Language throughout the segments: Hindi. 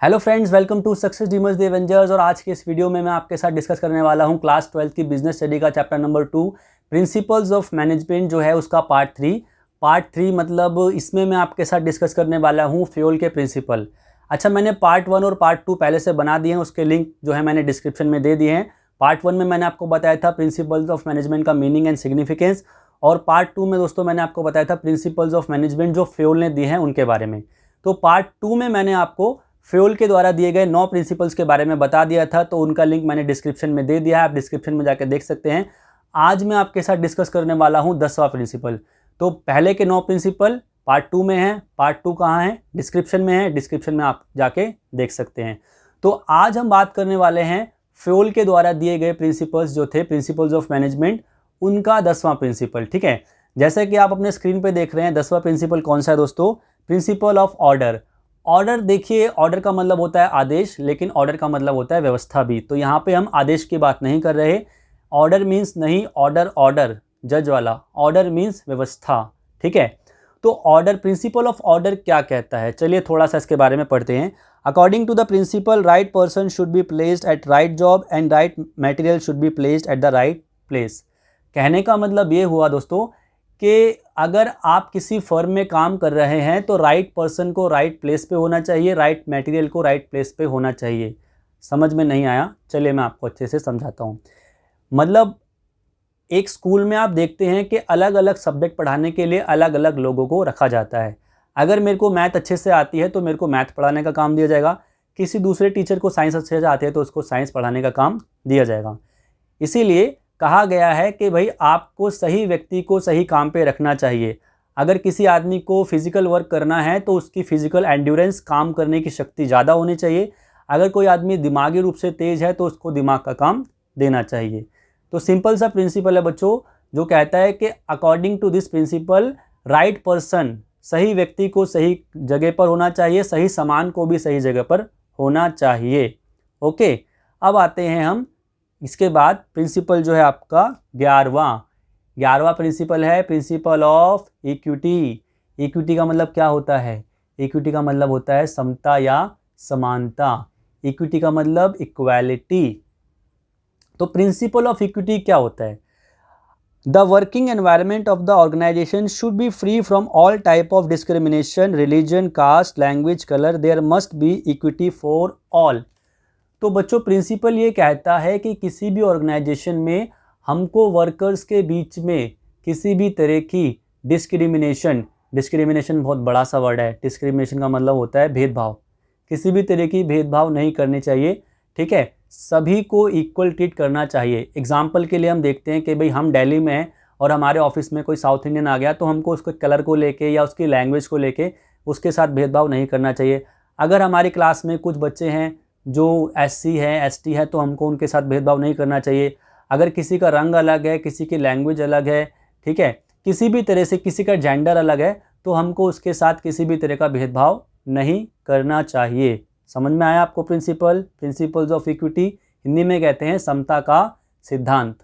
Hello friends, welcome to success dreamers the avengers. और आज के इस वीडियो में मैं आपके साथ डिस्कस करने वाला हूं क्लास 12 की बिजनेस स्टडी का chapter number 2 principles of management जो है उसका पार्ट थ्री मतलब इसमें मैं आपके साथ डिस्कस करने वाला हूं फ्यूल के प्रिंसिपल। अच्छा, मैंने पार्ट 1 और पार्ट 2 पहले से बना दिए हैं, उसके लिंक जो है मैंने डिस्क्रिप्शन में दे दिए हैं। पार्ट 1 में मैंने आपको बताया था प्रिंसिपल्स ऑफ मैनेजमेंट का मीनिंग एंड सिग्निफिकेंस, और पार्ट 2 में दोस्तों मैंने आपको बताया था प्रिंसिपल्स ऑफ मैनेजमेंट जो फ्यूल ने दिए हैं उनके बारे में। तो पार्ट 2 में मैंने आपको फ्यूल के द्वारा दिए गए 9 प्रिंसिपल्स के बारे में बता दिया था, तो उनका लिंक मैंने डिस्क्रिप्शन में दे दिया है, आप डिस्क्रिप्शन में जाकर देख सकते हैं। आज मैं आपके साथ डिस्कस करने वाला हूं 10वां प्रिंसिपल। तो पहले के 9 प्रिंसिपल पार्ट 2 में हैं, पार्ट 2 कहाँ है? डिस्क्रिप्शन में है, डिस्क्रिप्शन में आप जाके देख सकते हैं। तो आज हम बात करने वाले हैं फ्यूल के द्वारा दिए गए प्रिंसिपल्स जो थे, प्रिंसिपल्स ऑफ मैनेजमेंट, उनका 10वां प्रिंसिपल। ठीक है, जैसे कि आप अपने स्क्रीन पे देख रहे हैं 10वां प्रिंसिपल कौन सा है दोस्तों? Principle of order. ऑर्डर देखिए, ऑर्डर का मतलब होता है आदेश, लेकिन ऑर्डर का मतलब होता है व्यवस्था भी। तो यहाँ पे हम आदेश की बात नहीं कर रहे। ऑर्डर मीन्स नहीं ऑर्डर जज वाला, ऑर्डर मीन्स व्यवस्था। ठीक है, तो ऑर्डर, प्रिंसिपल ऑफ ऑर्डर क्या कहता है, चलिए थोड़ा सा इसके बारे में पढ़ते हैं। According to the principle, right person should be placed at right job and right material should be placed at the right place. कहने का मतलब ये हुआ दोस्तों कि अगर आप किसी फर्म में काम कर रहे हैं तो राइट पर्सन को राइट प्लेस पे होना चाहिए, राइट मटेरियल को राइट प्लेस पे होना चाहिए। समझ में नहीं आया? चलिए मैं आपको अच्छे से समझाता हूँ। मतलब एक स्कूल में आप देखते हैं कि अलग अलग सब्जेक्ट पढ़ाने के लिए अलग अलग लोगों को रखा जाता है। अगर मेरे को मैथ अच्छे से आती है तो मेरे को मैथ पढ़ाने का काम दिया जाएगा, किसी दूसरे टीचर को साइंस अच्छे से आती है तो उसको साइंस पढ़ाने का काम दिया जाएगा। इसीलिए कहा गया है कि भाई आपको सही व्यक्ति को सही काम पे रखना चाहिए। अगर किसी आदमी को फिजिकल वर्क करना है तो उसकी फिजिकल एंड्योरेंस, काम करने की शक्ति ज़्यादा होनी चाहिए। अगर कोई आदमी दिमागी रूप से तेज है तो उसको दिमाग का काम देना चाहिए। तो सिंपल सा प्रिंसिपल है बच्चों, जो कहता है कि according to this principle, right person, सही व्यक्ति को सही जगह पर होना चाहिए, सही सामान को भी सही जगह पर होना चाहिए। ओके, अब आते हैं हम इसके बाद प्रिंसिपल जो है आपका 11वां प्रिंसिपल है प्रिंसिपल ऑफ इक्विटी। इक्विटी का मतलब क्या होता है? इक्विटी का मतलब होता है समता या समानता। इक्विटी का मतलब इक्वालिटी। तो प्रिंसिपल ऑफ इक्विटी क्या होता है? The working environment of the organisation should be free from all type of discrimination, religion, caste, language, colour. There must be equity for all. तो बच्चों प्रिंसिपल ये कहता है कि किसी भी ऑर्गेनाइजेशन में हमको वर्कर्स के बीच में किसी भी तरह की डिस्क्रिमिनेशन बहुत बड़ा सा वर्ड है। डिस्क्रिमिनेशन का मतलब होता है भेदभाव। किसी भी तरह की भेदभाव नहीं करनी चाहिए। ठीक है, सभी को इक्वल ट्रीट करना चाहिए। एग्जाम्पल के लिए हम देखते हैं कि भाई हम दिल्ली में हैं और हमारे ऑफिस में कोई साउथ इंडियन आ गया तो हमको उसके कलर को लेके या उसकी लैंग्वेज को लेके उसके साथ भेदभाव नहीं करना चाहिए। अगर हमारी क्लास में कुछ बच्चे हैं जो SC है, ST है, तो हमको उनके साथ भेदभाव नहीं करना चाहिए। अगर किसी का रंग अलग है, किसी की लैंग्वेज अलग है, ठीक है, किसी भी तरह से किसी का जेंडर अलग है, तो हमको उसके साथ किसी भी तरह का भेदभाव नहीं करना चाहिए। समझ में आया आपको प्रिंसिपल्स ऑफ इक्विटी? हिंदी में कहते हैं समता का सिद्धांत।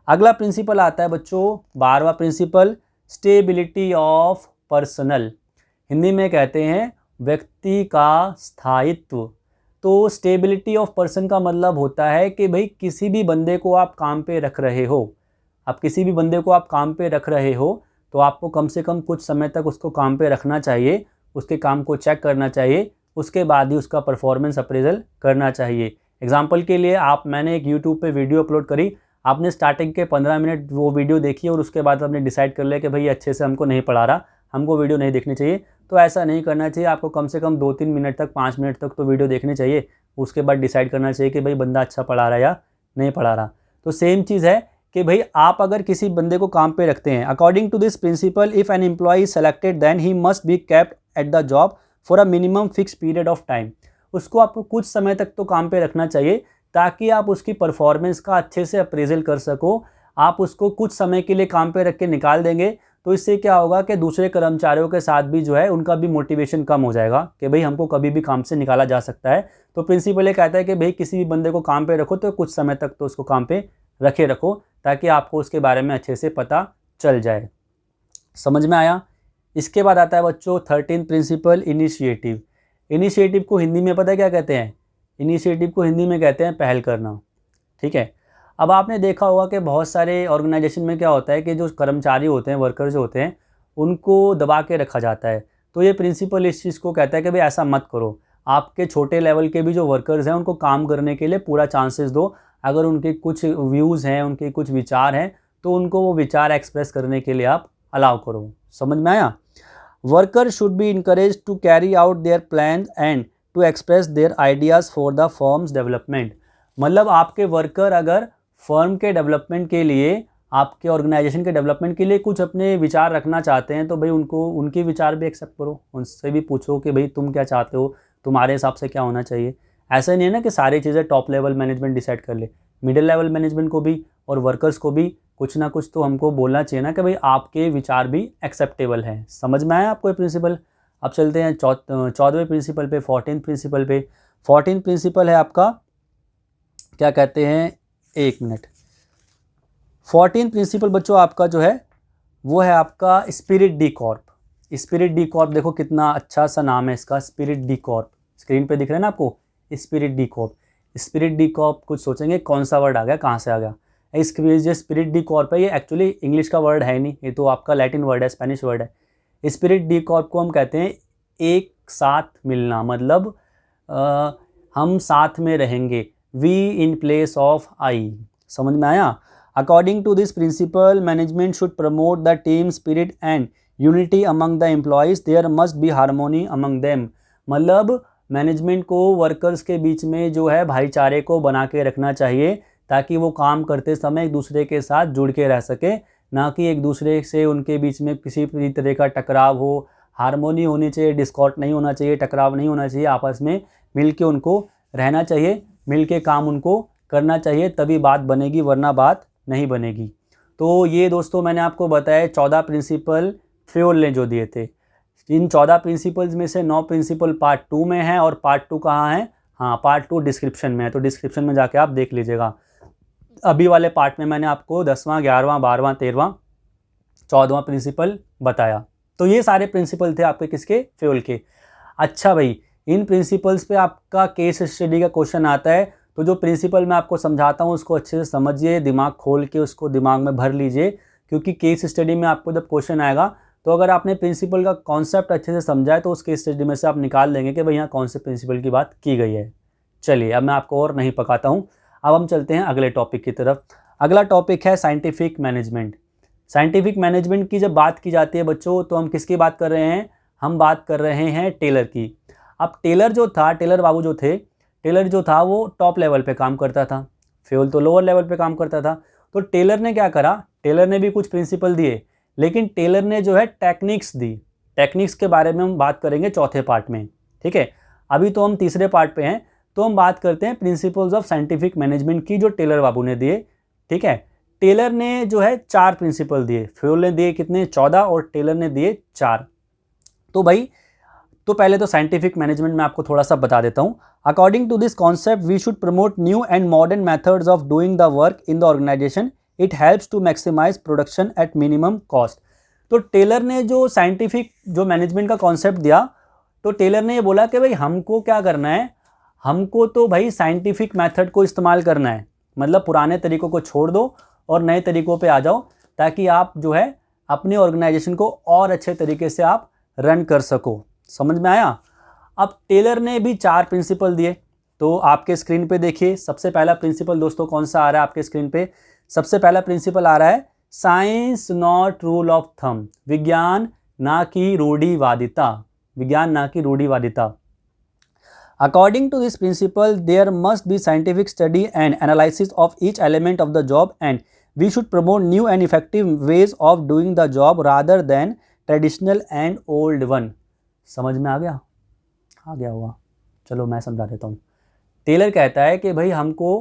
अगला प्रिंसिपल आता है बच्चों 12वां principle, stability of personnel. Hindi में कहते हैं व्यक्ति का स्थायित्व। तो स्टेबिलिटी ऑफ पर्सन का मतलब होता है कि भाई किसी भी बंदे को आप काम पे रख रहे हो, तो आपको कम से कम कुछ समय तक उसको काम पे रखना चाहिए, उसके काम को चेक करना चाहिए, उसके बाद ही उसका परफॉर्मेंस अप्रेजल करना चाहिए। एग्जाम्पल के लिए मैंने एक यूट्यूब पे वीडियो अपलोड करी, आपने स्टार्टिंग के 15 मिनट वो वीडियो देखी और उसके बाद आपने डिसाइड कर लिया कि भाई अच्छे से हमको नहीं पढ़ा रहा, हमको वीडियो नहीं देखनी चाहिए। तो ऐसा नहीं करना चाहिए। आपको कम से कम 2-3 मिनट तक, 5 मिनट तक तो वीडियो देखनी चाहिए। उसके बाद डिसाइड करना चाहिए कि भाई बंदा अच्छा पढ़ा रहा है या नहीं पढ़ा रहा। तो सेम चीज़ है कि भाई आप अगर किसी बंदे को काम पे रखते हैं, according to this principle, if an employ is selected then he must be kept at the job for a minimum fix period of time. उसको आपको कुछ समय तक तो काम पे रखना चाहिए ताकि आप उसकी परफॉर्मेंस का अच्छे से अप्रेजल कर सको। आप उसको कुछ समय के लिए काम पे रख के निकाल देंगे तो इससे क्या होगा कि दूसरे कर्मचारियों के साथ भी जो है उनका भी मोटिवेशन कम हो जाएगा कि भाई हमको कभी भी काम से निकाला जा सकता है। तो प्रिंसिपल ये कहता है कि भाई किसी भी बंदे को काम पे रखो तो कुछ समय तक तो उसको काम पे रखो ताकि आपको उसके बारे में अच्छे से पता चल जाए। समझ में आया? इसके बाद आता है बच्चों 13 प्रिंसिपल, इनिशिएटिव। इनिशिएटिव को हिंदी में पता है क्या कहते हैं? इनिशिएटिव को हिंदी में कहते हैं पहल करना, ठीक है। अब आपने देखा होगा कि बहुत सारे ऑर्गेनाइजेशन में क्या होता है कि जो कर्मचारी होते हैं, वर्कर्स जो होते हैं, उनको दबा के रखा जाता है। तो ये प्रिंसिपल इस चीज़ को कहता है कि भाई ऐसा मत करो, आपके छोटे लेवल के भी जो वर्कर्स हैं उनको काम करने के लिए पूरा चांसेस दो। अगर उनके कुछ व्यूज़ हैं, उनके कुछ विचार हैं, तो उनको वो विचार एक्सप्रेस करने के लिए आप अलाउ करो। समझ में आया? Worker should be encourage to carry out their plan and to express their ideas for the firm's development. मतलब आपके वर्कर अगर फर्म के डेवलपमेंट के लिए, आपके ऑर्गेनाइजेशन के डेवलपमेंट के लिए कुछ अपने विचार रखना चाहते हैं, तो भाई उनको उनके विचार भी एक्सेप्ट करो, उनसे भी पूछो कि भाई तुम क्या चाहते हो, तुम्हारे हिसाब से क्या होना चाहिए। ऐसा नहीं है ना कि सारी चीज़ें टॉप लेवल मैनेजमेंट डिसाइड कर ले, मिडिल लेवल मैनेजमेंट को भी और वर्कर्स को भी कुछ ना कुछ तो हमको बोलना चाहिए ना कि भाई आपके विचार भी एक्सेप्टेबल हैं। समझ में आया आपको ये प्रिंसिपल? अब चलते हैं 14वें प्रिंसिपल पे, 14th प्रिंसिपल पे। 14th प्रिंसिपल है आपका, क्या कहते हैं, 1 मिनट। 14th प्रिंसिपल बच्चों आपका जो है वो है आपका spirit D Corp. Spirit D Corp, देखो कितना अच्छा सा नाम है इसका, स्पिरिट डी कॉर्प। स्क्रीन पे दिख रहा है ना आपको, spirit D Corp. Spirit D Corp, कुछ सोचेंगे कौन सा वर्ड आ गया, कहाँ से आ गया। इसके जो स्पिरिट डी कॉर्प है, ये एक्चुअली इंग्लिश का वर्ड है नहीं, ये तो आपका लैटिन वर्ड है, स्पेनिश वर्ड है। स्पिरिट डी कॉर्प को हम कहते हैं एक साथ मिलना, मतलब हम साथ में रहेंगे, we in place of I. समझ में आया? According to this principle, management should promote the team spirit and unity among the employees, there must be harmony among them. मतलब मैनेजमेंट को वर्कर्स के बीच में जो है भाईचारे को बना के रखना चाहिए, ताकि वो काम करते समय एक दूसरे के साथ जुड़ के रह सके, ना कि एक दूसरे से उनके बीच में किसी भी तरह का टकराव हो। हार्मोनी होनी चाहिए, डिस्कॉर्ड नहीं होना चाहिए, टकराव नहीं होना चाहिए, आपस में मिल के उनको रहना चाहिए, मिल के काम उनको करना चाहिए, तभी बात बनेगी, वरना बात नहीं बनेगी। तो ये दोस्तों मैंने आपको बताया 14 प्रिंसिपल फ्योल ने जो दिए थे। इन 14 प्रिंसिपल्स में से 9 प्रिंसिपल पार्ट 2 में हैं, और पार्ट 2 कहाँ है? हाँ, पार्ट 2 डिस्क्रिप्शन में है, तो डिस्क्रिप्शन में जाके आप देख लीजिएगा। अभी वाले पार्ट में मैंने आपको 10वां, 11वां, 12वां, 13वां, 14वां प्रिंसिपल बताया। तो ये सारे प्रिंसिपल थे आपके किसके? फ्योल के। अच्छा भाई, इन प्रिंसिपल्स पे आपका केस स्टडी का क्वेश्चन आता है, तो जो प्रिंसिपल मैं आपको समझाता हूँ उसको अच्छे से समझिए, दिमाग खोल के उसको दिमाग में भर लीजिए, क्योंकि केस स्टडी में आपको जब क्वेश्चन आएगा, तो अगर आपने प्रिंसिपल का कॉन्सेप्ट अच्छे से समझा है, तो उस केस स्टडी में से आप निकाल लेंगे कि भाई यहाँ कौन से प्रिंसिपल की बात की गई है। चलिए, अब मैं आपको और नहीं पकाता हूँ, अब हम चलते हैं अगले टॉपिक की तरफ। अगला टॉपिक है साइंटिफिक मैनेजमेंट। साइंटिफिक मैनेजमेंट की जब बात की जाती है बच्चों, तो हम किसकी बात कर रहे हैं? हम बात कर रहे हैं टेलर की। अब टेलर जो था, टेलर बाबू जो थे, टेलर जो था वो टॉप लेवल पे काम करता था, फ्योल तो लोअर लेवल पे काम करता था। तो टेलर ने क्या करा? टेलर ने भी कुछ प्रिंसिपल दिए, लेकिन टेलर ने जो है टेक्निक्स दी। टेक्निक्स के बारे में हम बात करेंगे चौथे पार्ट में, ठीक है। अभी तो हम तीसरे पार्ट पे हैं, तो हम बात करते हैं प्रिंसिपल्स ऑफ साइंटिफिक मैनेजमेंट की, जो टेलर बाबू ने दिए, ठीक है। टेलर ने जो है 4 प्रिंसिपल दिए, फ्योल ने दिए कितने? 14, और टेलर ने दिए 4। तो भाई, तो पहले तो साइंटिफिक मैनेजमेंट में आपको थोड़ा सा बता देता हूँ। According to this concept, we should promote new and modern methods of doing the work in the organisation. It helps to maximise production at minimum cost. तो टेलर ने जो साइंटिफिक जो मैनेजमेंट का कॉन्सेप्ट दिया, तो टेलर ने ये बोला कि भाई हमको क्या करना है, हमको तो भाई साइंटिफिक मेथड को इस्तेमाल करना है, मतलब पुराने तरीकों को छोड़ दो और नए तरीकों पे आ जाओ, ताकि आप जो है अपनी ऑर्गेनाइजेशन को और अच्छे तरीके से आप रन कर सको। समझ में आया? अब टेलर ने भी 4 प्रिंसिपल दिए, तो आपके स्क्रीन पे देखिए, सबसे पहला प्रिंसिपल दोस्तों कौन सा आ रहा है आपके स्क्रीन पे? सबसे पहला प्रिंसिपल आ रहा है science not rule of thumb, विज्ञान ना की रूढ़िवादिता, विज्ञान ना की रूढ़िवादिता। According to this principle, there must be scientific study and analysis of each element of the job, and we should promote new and effective ways of doing the job rather than traditional and old one. समझ में आ गया? आ गया होगा, चलो मैं समझा देता हूँ। टेलर कहता है कि भाई हमको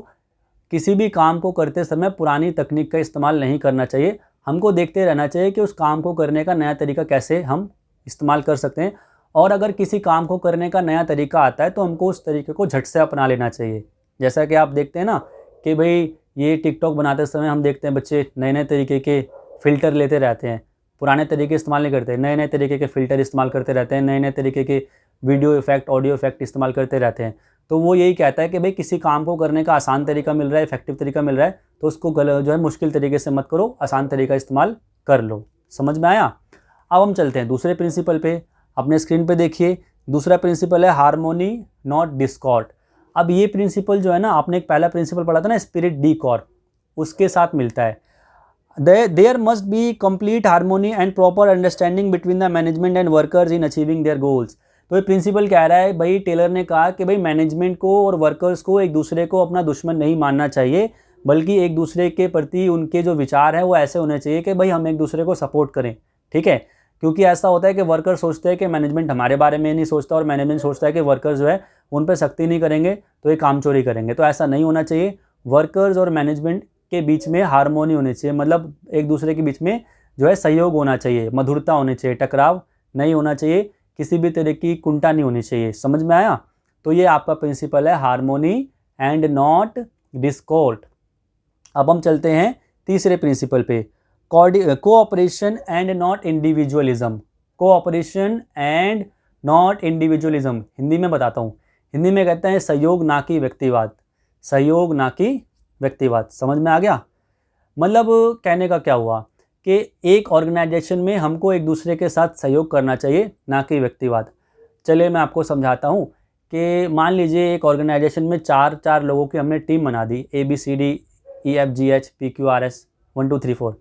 किसी भी काम को करते समय पुरानी तकनीक का इस्तेमाल नहीं करना चाहिए, हमको देखते रहना चाहिए कि उस काम को करने का नया तरीका कैसे हम इस्तेमाल कर सकते हैं, और अगर किसी काम को करने का नया तरीका आता है तो हमको उस तरीके को झट से अपना लेना चाहिए। जैसा कि आप देखते हैं ना कि भाई ये टिकटॉक बनाते समय हम देखते हैं बच्चे नए नए तरीके के फ़िल्टर लेते रहते हैं, पुराने तरीके इस्तेमाल नहीं करते, नए नए तरीके के फ़िल्टर इस्तेमाल करते रहते हैं, नए नए तरीके के वीडियो इफेक्ट, ऑडियो इफेक्ट इस्तेमाल करते रहते हैं। तो वो यही कहता है कि भाई किसी काम को करने का आसान तरीका मिल रहा है, इफेक्टिव तरीका मिल रहा है, तो उसको जो है मुश्किल तरीके से मत करो, आसान तरीका इस्तेमाल कर लो। समझ में आया? अब हम चलते हैं दूसरे प्रिंसिपल पे। अपने स्क्रीन पे देखिए, दूसरा प्रिंसिपल है हार्मोनी नॉट डिस्कॉर्ड। अब ये प्रिंसिपल जो है ना, आपने एक पहला प्रिंसिपल पढ़ा था ना, स्पिरिट डी कॉर्ड, उसके साथ मिलता है। There must be complete harmony and proper understanding between the management and workers in achieving their goals. तो ये प्रिंसिपल कह रहा है, भाई टेलर ने कहा कि भाई मैनेजमेंट को और वर्कर्स को एक दूसरे को अपना दुश्मन नहीं मानना चाहिए, बल्कि एक दूसरे के प्रति उनके जो विचार हैं वो ऐसे होने चाहिए कि भाई हम एक दूसरे को सपोर्ट करें। ठीक है, क्योंकि ऐसा होता है कि वर्कर सोचते हैं कि मैनेजमेंट हमारे बारे में नहीं सोचता, और मैनेजमेंट सोचता है कि वर्कर्स जो है उन पर सख्ती नहीं करेंगे तो ये काम चोरी करेंगे। तो ऐसा नहीं होना चाहिए। वर्कर्स और मैनेजमेंट के बीच में हार्मोनी होनी चाहिए, मतलब एक दूसरे के बीच में जो है सहयोग होना चाहिए, मधुरता होनी चाहिए, टकराव नहीं होना चाहिए, किसी भी तरह की कुंठा नहीं होनी चाहिए। समझ में आया? तो ये आपका प्रिंसिपल है हार्मोनी एंड नॉट डिस्कॉर्ड। अब हम चलते हैं तीसरे प्रिंसिपल पे, cooperation and not individualism. Cooperation and not individualism Hindi में बताता हूँ। हिंदी में कहते हैं सहयोग ना कि व्यक्तिवाद। सहयोग ना कि व्यक्तिवाद। समझ में आ गया? मतलब कहने का क्या हुआ कि एक ऑर्गेनाइजेशन में हमको एक दूसरे के साथ सहयोग करना चाहिए, ना कि व्यक्तिवाद। चलिए मैं आपको समझाता हूँ कि मान लीजिए एक ऑर्गेनाइजेशन में चार लोगों की हमने टीम बना दी, ABCD, EFGH PQRS 1 2 3 4।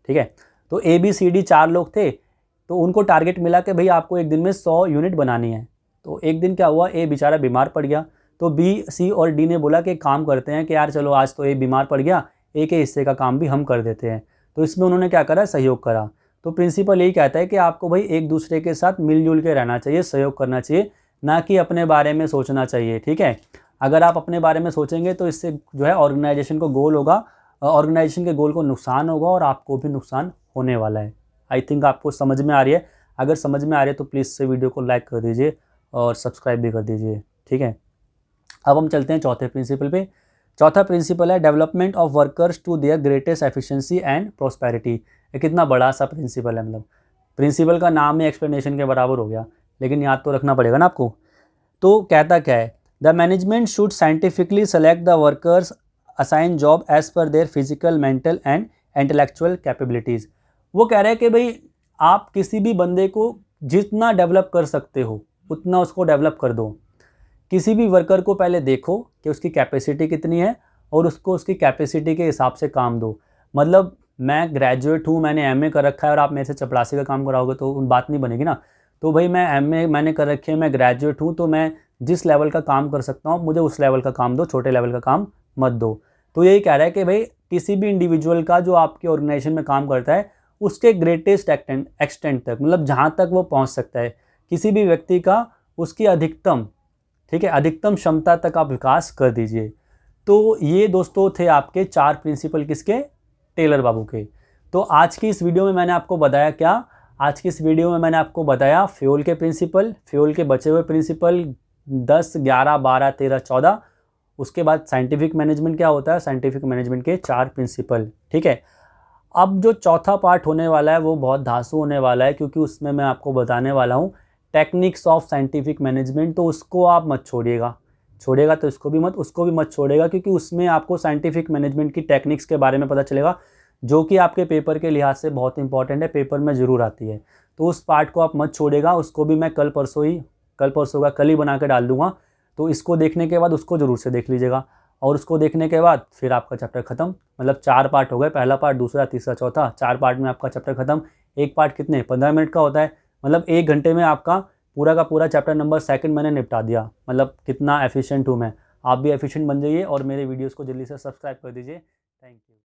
ठीक है, तो ABCD 4 लोग थे, तो उनको टारगेट मिला कि भाई आपको एक दिन में 100 यूनिट बनानी है। तो एक दिन क्या हुआ, ए बेचारा बीमार पड़ गया, तो B, C और D ने बोला कि काम करते हैं कि यार चलो आज तो ए बीमार पड़ गया, ए के हिस्से का काम भी हम कर देते हैं। तो इसमें उन्होंने क्या करा, सहयोग करा। तो प्रिंसिपल यही कहता है कि आपको भाई एक दूसरे के साथ मिलजुल के रहना चाहिए, सहयोग करना चाहिए, ना कि अपने बारे में सोचना चाहिए। ठीक है, अगर आप अपने बारे में सोचेंगे तो इससे जो है ऑर्गेनाइजेशन को गोल होगा, ऑर्गेनाइजेशन के गोल को नुकसान होगा और आपको भी नुकसान होने वाला है। आई थिंक आपको समझ में आ रही है। अगर समझ में आ रही है तो प्लीज़ से वीडियो को लाइक कर दीजिए और सब्सक्राइब भी कर दीजिए। ठीक है, अब हम चलते हैं चौथे प्रिंसिपल पे। चौथा प्रिंसिपल है development of workers to their greatest efficiency and prosperity. ये कितना बड़ा सा प्रिंसिपल है, मतलब प्रिंसिपल का नाम ही एक्सप्लेनेशन के बराबर हो गया, लेकिन याद तो रखना पड़ेगा ना आपको। तो कहता क्या है, the management should scientifically select the workers, assign job as per their physical, mental and intellectual capabilities. वो कह रहे हैं कि भाई आप किसी भी बंदे को जितना डेवलप कर सकते हो उतना उसको डेवलप कर दो। किसी भी वर्कर को पहले देखो कि उसकी कैपेसिटी कितनी है और उसको उसकी कैपेसिटी के हिसाब से काम दो। मतलब मैं ग्रेजुएट हूँ, मैंने MA कर रखा है और आप मेरे से चपरासी का काम कराओगे तो बात नहीं बनेगी ना। तो भाई मैं MA मैंने कर रखी है, मैं ग्रेजुएट हूँ, तो मैं जिस लेवल का काम कर सकता हूँ मुझे उस लेवल का काम दो, छोटे लेवल का काम मत दो। तो यही कह रहा है कि भाई किसी भी इंडिविजुअल का जो आपके ऑर्गेनाइजेशन में काम करता है उसके ग्रेटेस्ट एक्सटेंट तक, मतलब जहाँ तक वो पहुँच सकता है, किसी भी व्यक्ति का उसकी अधिकतम, ठीक है, अधिकतम क्षमता तक आप विकास कर दीजिए। तो ये दोस्तों थे आपके 4 प्रिंसिपल किसके, टेलर बाबू के। तो आज की इस वीडियो में मैंने आपको बताया क्या, आज की इस वीडियो में मैंने आपको बताया फ्यूल के प्रिंसिपल, फ्यूल के बचे हुए प्रिंसिपल 10, 11, 12, 13, 14। उसके बाद साइंटिफिक मैनेजमेंट क्या होता है, साइंटिफिक मैनेजमेंट के 4 प्रिंसिपल। ठीक है, अब जो चौथा पार्ट होने वाला है वो बहुत धांसू होने वाला है, क्योंकि उसमें मैं आपको बताने वाला हूँ टेक्निक्स ऑफ साइंटिफिक मैनेजमेंट। तो उसको आप मत छोड़िएगा तो उसको भी मत छोड़िएगा, क्योंकि उसमें आपको साइंटिफिक मैनेजमेंट की टेक्निक्स के बारे में पता चलेगा, जो कि आपके पेपर के लिहाज से बहुत इंपॉर्टेंट है, पेपर में ज़रूर आती है। तो उस पार्ट को आप मत छोड़िएगा, उसको भी मैं कल परसों ही बना के डाल दूँगा। तो इसको देखने के बाद उसको ज़रूर से देख लीजिएगा, और उसको देखने के बाद फिर आपका चैप्टर ख़त्म। मतलब 4 पार्ट हो गए, पहला पार्ट, दूसरा, तीसरा, चौथा, 4 पार्ट में आपका चैप्टर ख़त्म। एक पार्ट कितने, 15 मिनट का होता है, मतलब 1 घंटे में आपका पूरा का पूरा चैप्टर नंबर 2 मैंने निपटा दिया। मतलब कितना एफिशिएंट हूँ मैं। आप भी एफिशिएंट बन जाइए और मेरे वीडियोज़ को जल्दी से सब्सक्राइब कर दीजिए। Thank you.